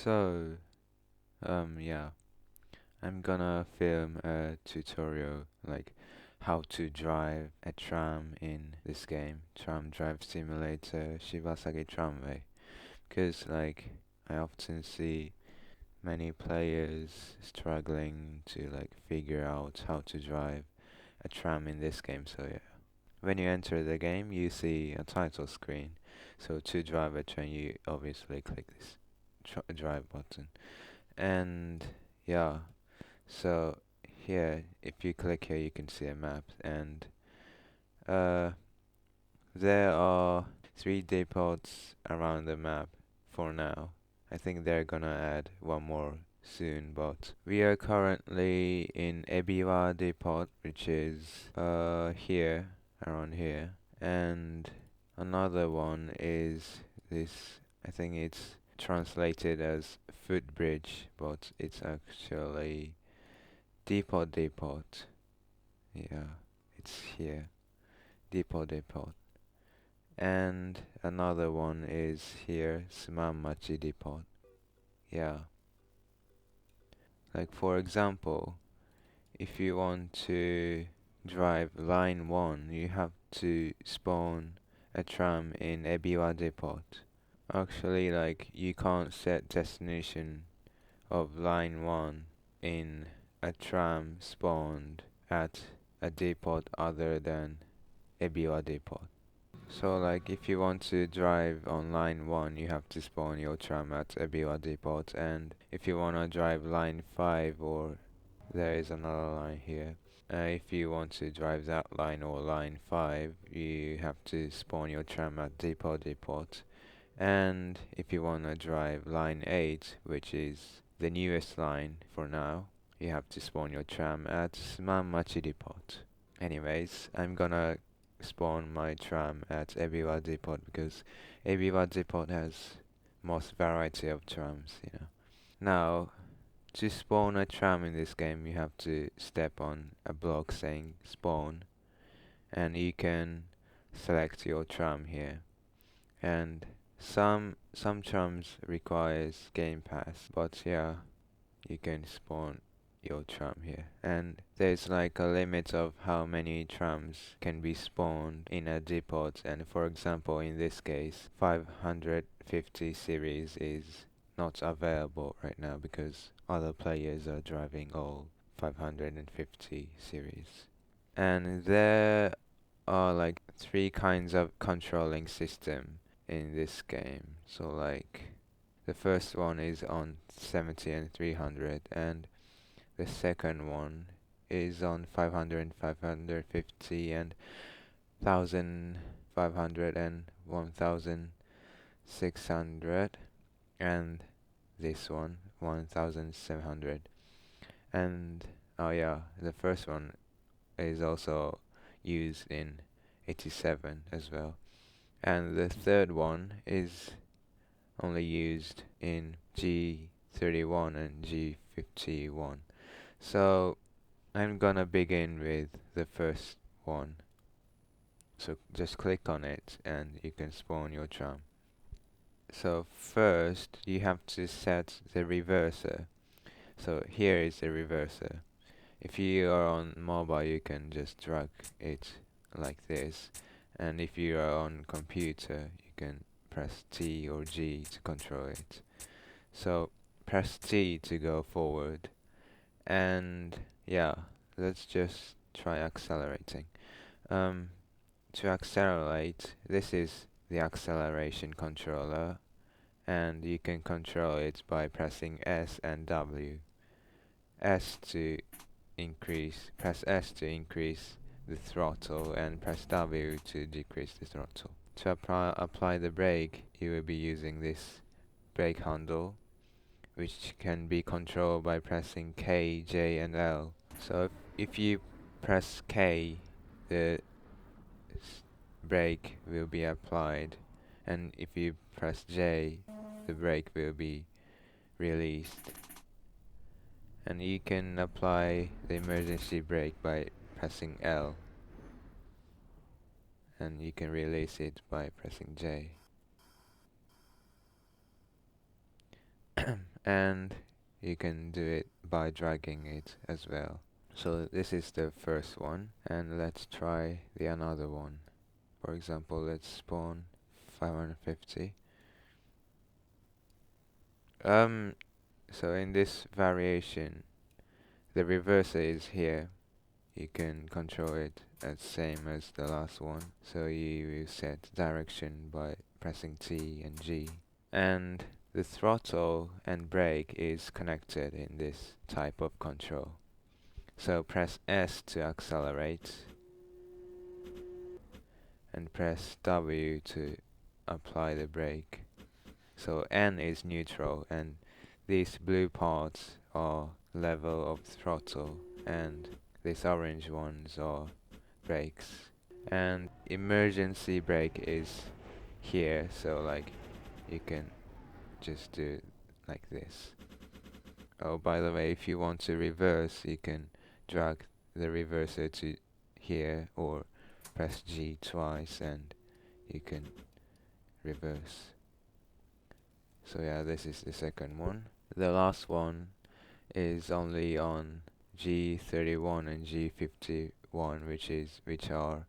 So, yeah, I'm gonna film a tutorial like how to drive a tram in this game, Tram Drive Simulator Shibasagi Tramway. Because, like, I often see many players struggling to, like, figure out how to drive a tram in this game, so yeah. When you enter the game, you see a title screen. So, to drive a train, you obviously click this drive button. And yeah, so here, if you click here, you can see a map, and uh, there are three depots around the map for now. I think they're gonna add one more soon, but we are currently in Ebiwa depot, which is here, around here, and another one is this. I think it's translated as footbridge, but it's actually depot. Yeah, it's here, depot. And another one is here, Sumamachi depot. Yeah, like for example, if you want to drive line 1, you have to spawn a tram in Ebiwa depot. Actually, like, you can't set destination of line 1 in a tram spawned at a depot other than Ebiwa depot. So, like, if you want to drive on line 1, you have to spawn your tram at Ebiwa depot, and if you want to drive line 5, or there is another line here, if you want to drive that line or line 5, you have to spawn your tram at depot. And if you want to drive line 8, which is the newest line for now, you have to spawn your tram at Sumamachi depot. Anyways, I'm gonna spawn my tram at Ebiwa depot because Ebiwa depot has most variety of trams. Now, to spawn a tram in this game, you have to step on a block saying spawn, and you can select your tram here. And some trams requires gamepass, but yeah, you can spawn your tram here. And there's like a limit of how many trams can be spawned in a depot, and for example in this case 550 series is not available right now because other players are driving all 550 series. And there are like three kinds of controlling system in this game. So like the first one is on 70 and 300, and the second one is on 500 and 550 and 1500 and 1600, and this one 1700. And oh yeah, the first one is also used in 87 as well. And the third one is only used in G31 and G51. So I'm gonna begin with the first one. So just click on it and you can spawn your tram. So first you have to set the reverser. So here is the reverser. If you are on mobile, you can just drag it like this, and if you are on computer, you can press T or G to control it. So press T to go forward, and yeah, let's just try accelerating. To accelerate, this is the acceleration controller, and you can control it by pressing S and W. S to press S to increase the throttle, and press W to decrease the throttle. To apply the brake, you will be using this brake handle, which can be controlled by pressing K, J and L. So if you press K, the brake will be applied, and if you press J, the brake will be released. And you can apply the emergency brake by pressing L, and you can release it by pressing J. and you can do it by dragging it as well. So this is the first one, and let's try the another one. For example, let's spawn 550. So in this variation, the reverser is here. You can control it as same as the last one. So you will set direction by pressing T and G. And the throttle and brake is connected in this type of control. So press S to accelerate and press W to apply the brake. So N is neutral, and these blue parts are level of throttle, and these orange ones are brakes. And emergency brake is here, so like you can just do it like this. Oh, by the way, if you want to reverse, you can drag the reverser to here or press G twice and you can reverse. So yeah, this is the second one. The last one is only on G31 and G51, which are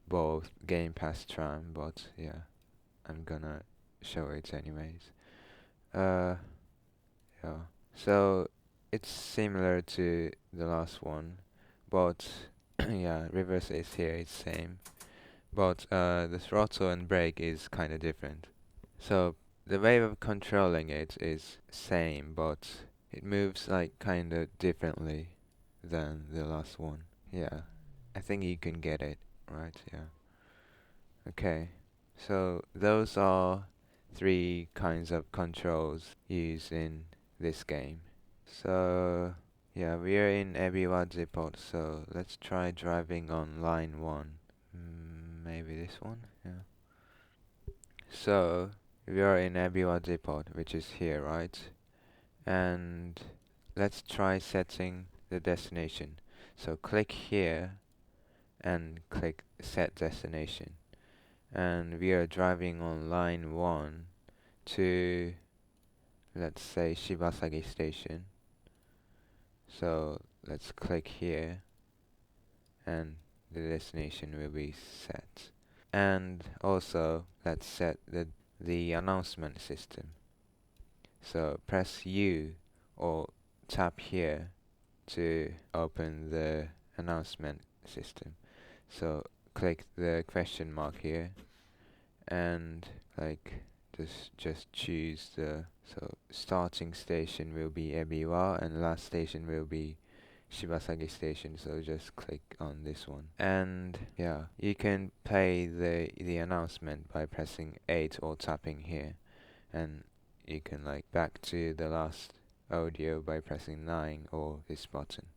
both gamepass tram, but yeah, I'm gonna show it anyways. Uh, yeah. So it's similar to the last one, but yeah, reverse is here, it's same. But the throttle and brake is kind of different. So the way of controlling it is same, but it moves like kind of differently than the last one. Yeah, I think you can get it, right? Yeah. Okay. So those are three kinds of controls used in this game. So yeah, we are in Ebiwa Depot, so let's try driving on line 1. Maybe this one? Yeah. So we are in Ebiwa Depot, which is here, right? And let's try setting the destination. So click here and click set destination. And we are driving on line 1 to, let's say, Shibasagi station. So let's click here and the destination will be set. And also let's set the announcement system. So press U or tap here to open the announcement system. So click the question mark here and like just choose the, so starting station will be Ebiwa and last station will be Shibasagi station, so just click on this one. And yeah, you can play the announcement by pressing 8 or tapping here, and you can like back to the last audio by pressing 9 or this button.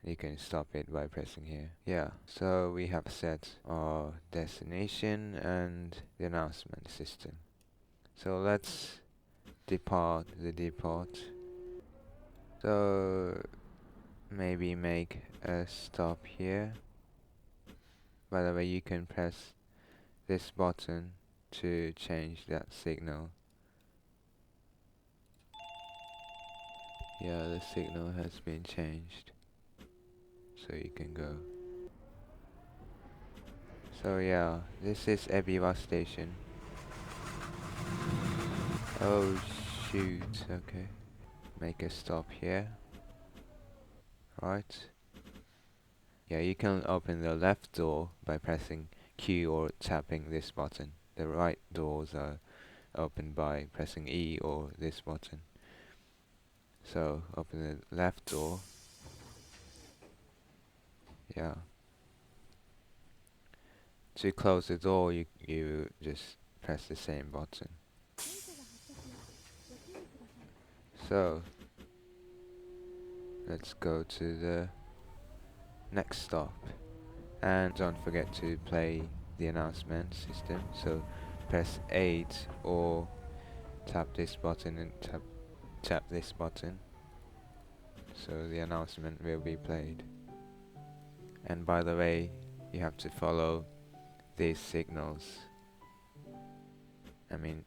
You can stop it by pressing here. Yeah, so we have set our destination and the announcement system. So let's depart the depot. So maybe make a stop here. By the way, you can press this button to change that signal. Yeah, the signal has been changed, so you can go. So yeah, this is Ebiwa station. Oh shoot, okay. Make a stop here. Right. Yeah, you can open the left door by pressing Q or tapping this button. The right doors are opened by pressing E or this button. So open the left door. Yeah. To close the door, you just press the same button. So let's go to the next stop. And don't forget to play the announcement system. So press 8 or tap this button and tap this button. So the announcement will be played. And by the way, you have to follow these signals. I mean,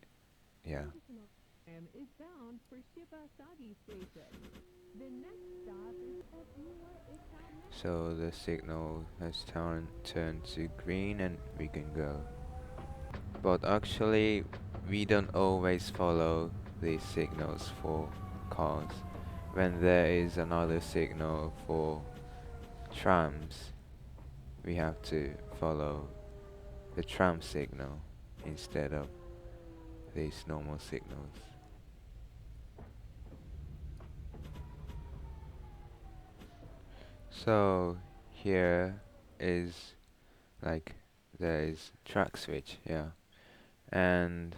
yeah. Is bound for So the signal has turned to green and we can go. But actually, we don't always follow these signals for cars. When there is another signal for trams, we have to follow the tram signal instead of these normal signals. So here is like there is track switch, yeah, and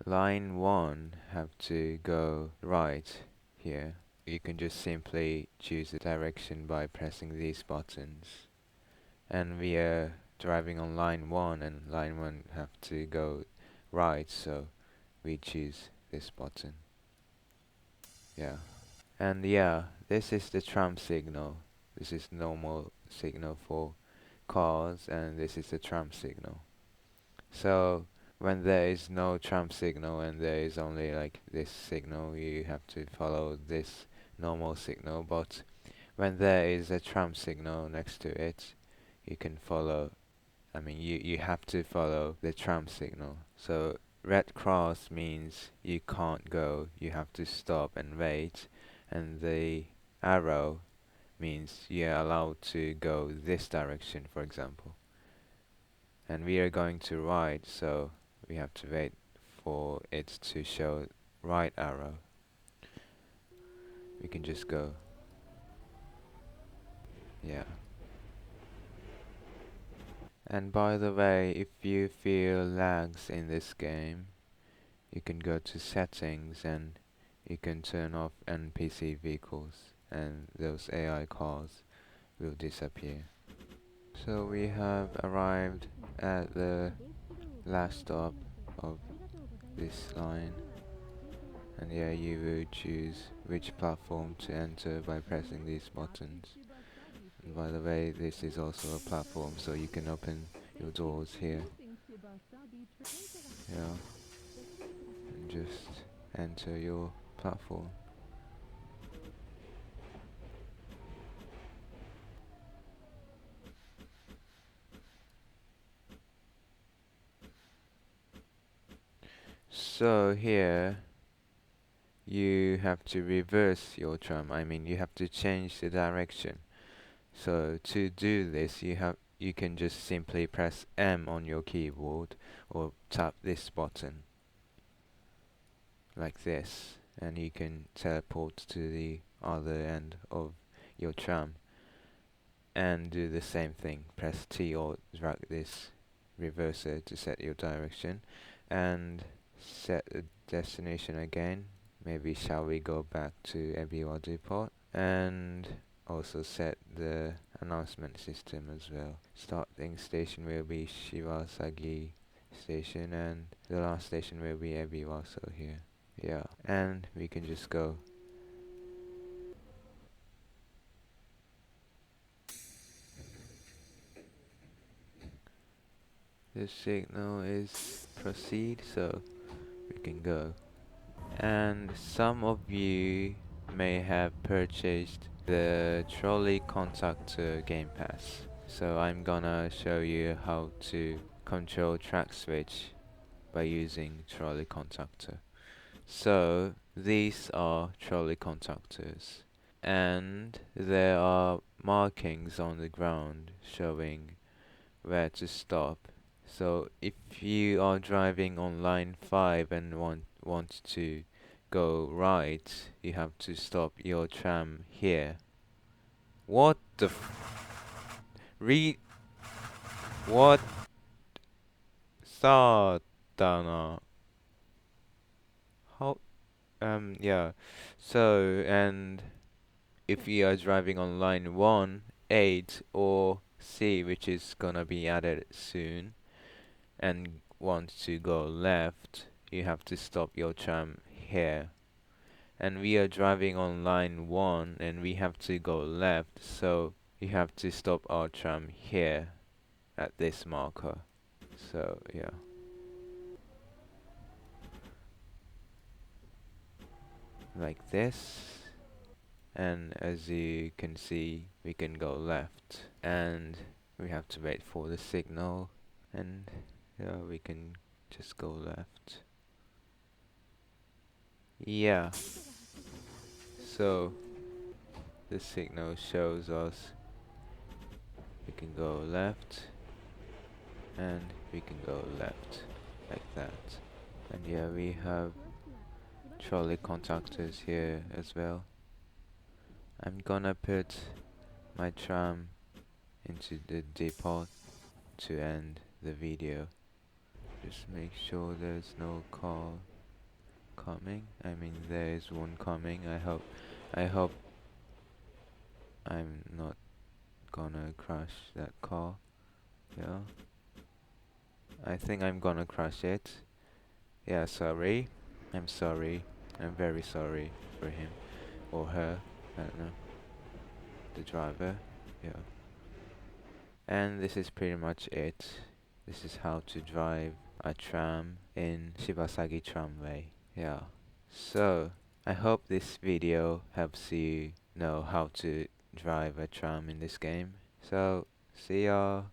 line 1 have to go right here. You can just simply choose the direction by pressing these buttons. And we are driving on line 1 and line 1 have to go right, so we choose this button. Yeah. And yeah, this is the tram signal. This is normal signal for cars and this is the tram signal. So when there is no tram signal and there is only like this signal, you have to follow this normal signal. But when there is a tram signal next to it, you can follow, you have to follow the tram signal. So red cross means you can't go, you have to stop and wait, and the arrow means you're allowed to go this direction, for example. And we are going to right, so we have to wait for it to show right arrow. We can just go. Yeah. And by the way, if you feel lags in this game, you can go to settings and you can turn off NPC vehicles and those AI cars will disappear. So we have arrived at the last stop of this line, and yeah, you will choose which platform to enter by pressing these buttons. And by the way, this is also a platform, so you can open your doors here. Yeah, and just enter your platform. So here you have to reverse your tram. You have to change the direction. So to do this, you can just simply press M on your keyboard or tap this button like this, and you can teleport to the other end of your tram and do the same thing. Press T or drag this reverser to set your direction and set the destination again. Maybe shall we go back to Ebiwa Depot, and also set the announcement system as well. Starting station will be Shibasagi station and the last station will be Ebiwa, so here. Yeah, and we can just go. The signal is proceed, so we can go. And some of you may have purchased the trolley contactor game pass. So I'm gonna show you how to control track switch by using trolley contactor. So these are trolley contactors, and there are markings on the ground showing where to stop. So if you are driving on line 5 and want to go right, you have to stop your tram here. What the what? さだな. How? Yeah. So, and if you are driving on line 1, 8, or C, which is gonna be added soon, and want to go left, you have to stop your tram here. And we are driving on line 1 and we have to go left, so you have to stop our tram here at this marker. So yeah. like this, and as you can see we can go left, and we have to wait for the signal, and yeah, we can just go left. Yeah, so the signal shows us we can go left, and we can go left like that. And yeah, we have trolley contactors here as well. I'm gonna put my tram into the depot to end the video. Just make sure there's no car coming. I mean, there is one coming. I hope I'm not gonna crash that car. Yeah, I think I'm gonna crash it. Yeah, sorry. I'm sorry. I'm very sorry for him or her. I don't know. The driver. Yeah. And this is pretty much it. This is how to drive a tram in Shibasagi Tramway. Yeah. So, I hope this video helps you know how to drive a tram in this game. So, see y'all.